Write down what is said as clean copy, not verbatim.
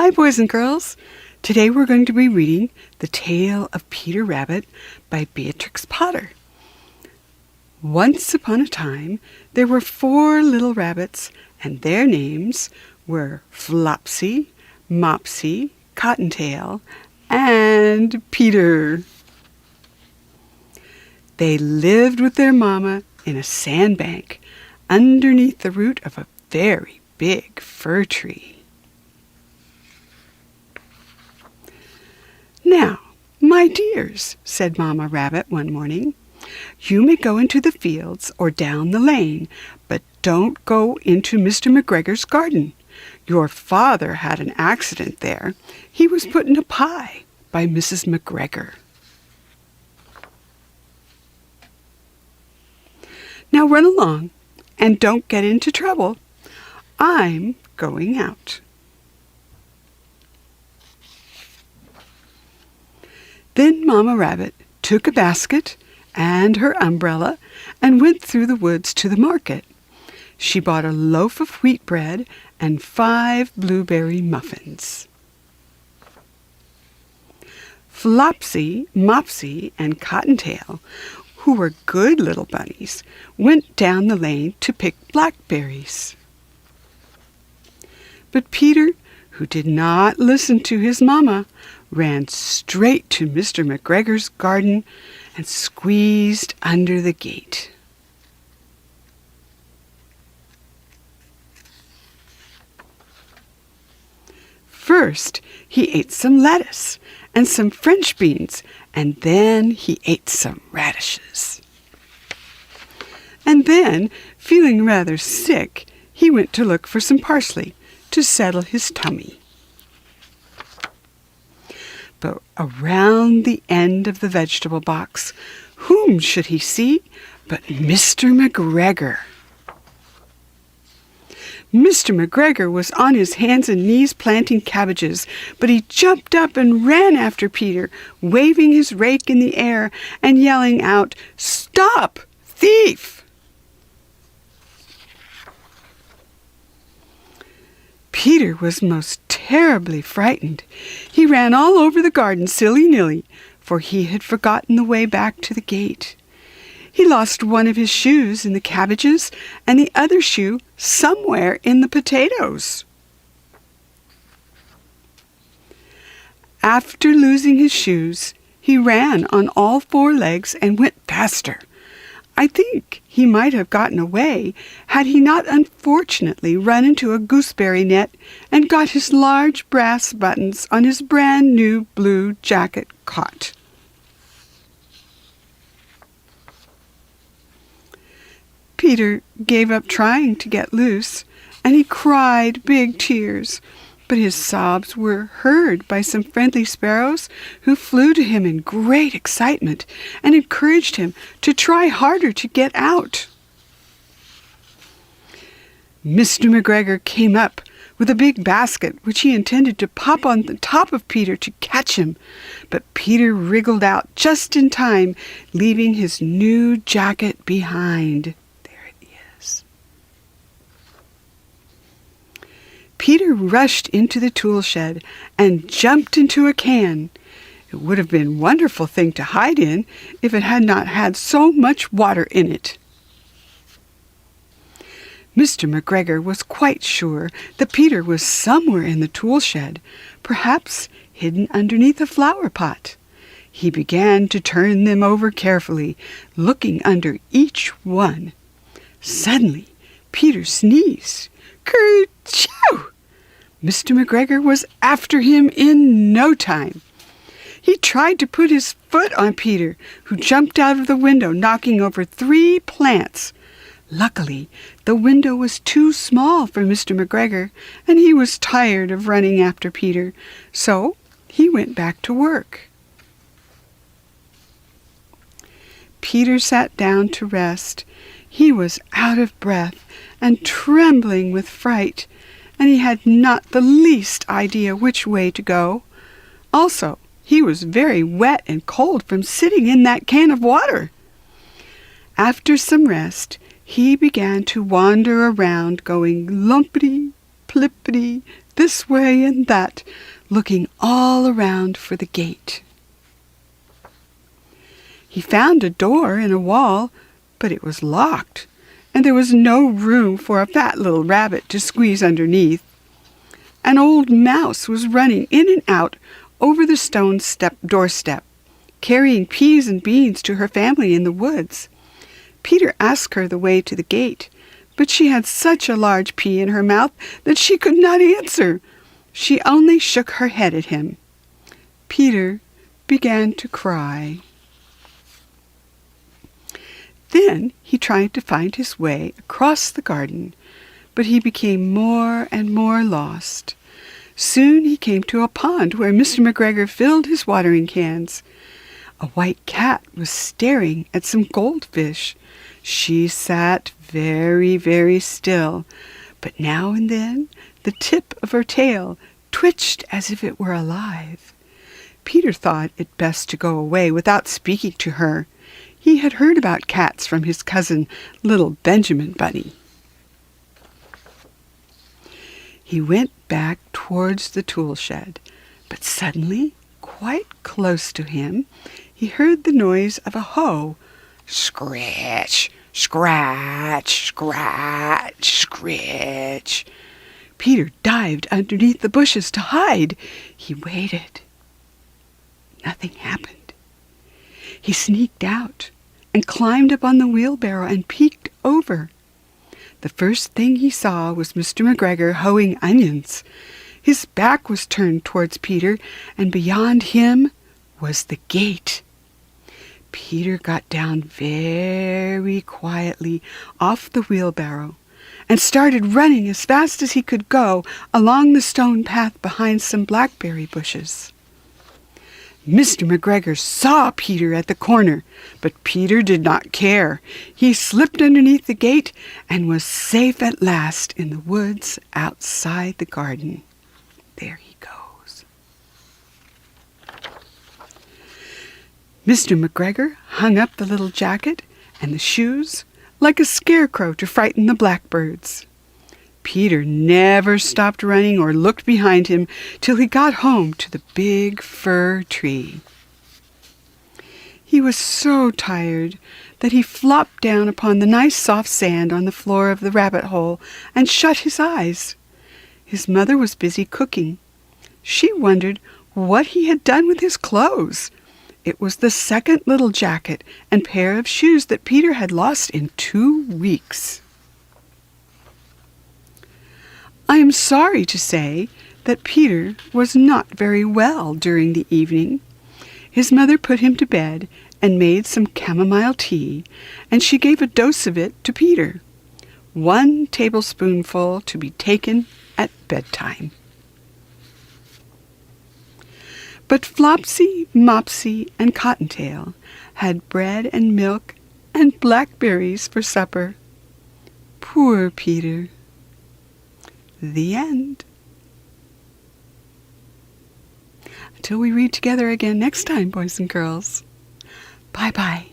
Hi, boys and girls. Today we're going to be reading The Tale of Peter Rabbit by Beatrix Potter. Once upon a time, there were 4 little rabbits, and their names were Flopsy, Mopsy, Cottontail, and Peter. They lived with their mama in a sandbank underneath the root of a very big fir tree. "Now, my dears," said Mamma Rabbit one morning, "you may go into the fields or down the lane, but don't go into Mr. McGregor's garden. Your father had an accident there. He was put in a pie by Mrs. McGregor. Now run along and don't get into trouble. I'm going out." Then Mamma Rabbit took a basket and her umbrella and went through the woods to the market. She bought a loaf of wheat bread and 5 blueberry muffins. Flopsy, Mopsy, and Cottontail, who were good little bunnies, went down the lane to pick blackberries. But Peter, who did not listen to his mamma, ran straight to Mr. McGregor's garden and squeezed under the gate. First, he ate some lettuce and some French beans, and then he ate some radishes. And then, feeling rather sick, he went to look for some parsley to settle his tummy. But around the end of the vegetable box, whom should he see but Mr. McGregor? Mr. McGregor was on his hands and knees planting cabbages, but he jumped up and ran after Peter, waving his rake in the air and yelling out, "Stop, thief!" Peter was most terribly frightened. He ran all over the garden silly-nilly, for he had forgotten the way back to the gate. He lost one of his shoes in the cabbages and the other shoe somewhere in the potatoes. After losing his shoes, he ran on all 4 legs and went faster. I think he might have gotten away had he not unfortunately run into a gooseberry net and got his large brass buttons on his brand new blue jacket caught. Peter gave up trying to get loose, and he cried big tears, but his sobs were heard by some friendly sparrows who flew to him in great excitement and encouraged him to try harder to get out. Mr. McGregor came up with a big basket which he intended to pop on the top of Peter to catch him, but Peter wriggled out just in time, leaving his new jacket behind. Peter rushed into the tool shed and jumped into a can. It would have been a wonderful thing to hide in if it had not had so much water in it. Mr. McGregor was quite sure that Peter was somewhere in the tool shed, perhaps hidden underneath a flower pot. He began to turn them over carefully, looking under each one. Suddenly, Peter sneezed. Ker-chow! Mr. McGregor was after him in no time. He tried to put his foot on Peter, who jumped out of the window, knocking over 3 plants. Luckily, the window was too small for Mr. McGregor, and he was tired of running after Peter, so he went back to work. Peter sat down to rest. He was out of breath and trembling with fright, and he had not the least idea which way to go. Also, he was very wet and cold from sitting in that can of water. After some rest, he began to wander around, going lumpity, plippity, this way and that, looking all around for the gate. He found a door in a wall, but it was locked, and there was no room for a fat little rabbit to squeeze underneath. An old mouse was running in and out over the stone doorstep, carrying peas and beans to her family in the woods. Peter asked her the way to the gate, but she had such a large pea in her mouth that she could not answer. She only shook her head at him. Peter began to cry. Then he tried to find his way across the garden, but he became more and more lost. Soon he came to a pond where Mr. McGregor filled his watering cans. A white cat was staring at some goldfish. She sat very, very still, but now and then the tip of her tail twitched as if it were alive. Peter thought it best to go away without speaking to her. He had heard about cats from his cousin, little Benjamin Bunny. He went back towards the tool shed, but suddenly, quite close to him, he heard the noise of a hoe. Scratch, scratch, scratch, scratch. Peter dived underneath the bushes to hide. He waited. Nothing happened. He sneaked out and climbed up on the wheelbarrow and peeked over. The first thing he saw was Mr. McGregor hoeing onions. His back was turned towards Peter, and beyond him was the gate. Peter got down very quietly off the wheelbarrow and started running as fast as he could go along the stone path behind some blackberry bushes. Mr. McGregor saw Peter at the corner, but Peter did not care. He slipped underneath the gate and was safe at last in the woods outside the garden. There he goes. Mr. McGregor hung up the little jacket and the shoes like a scarecrow to frighten the blackbirds. Peter never stopped running or looked behind him till he got home to the big fir tree. He was so tired that he flopped down upon the nice soft sand on the floor of the rabbit hole and shut his eyes. His mother was busy cooking. She wondered what he had done with his clothes. It was the second little jacket and pair of shoes that Peter had lost in 2 weeks. I am sorry to say that Peter was not very well during the evening. His mother put him to bed and made some chamomile tea, and she gave a dose of it to Peter, 1 tablespoonful to be taken at bedtime. But Flopsy, Mopsy, and Cottontail had bread and milk and blackberries for supper. Poor Peter. The end. Until we read together again next time, boys and girls. Bye-bye.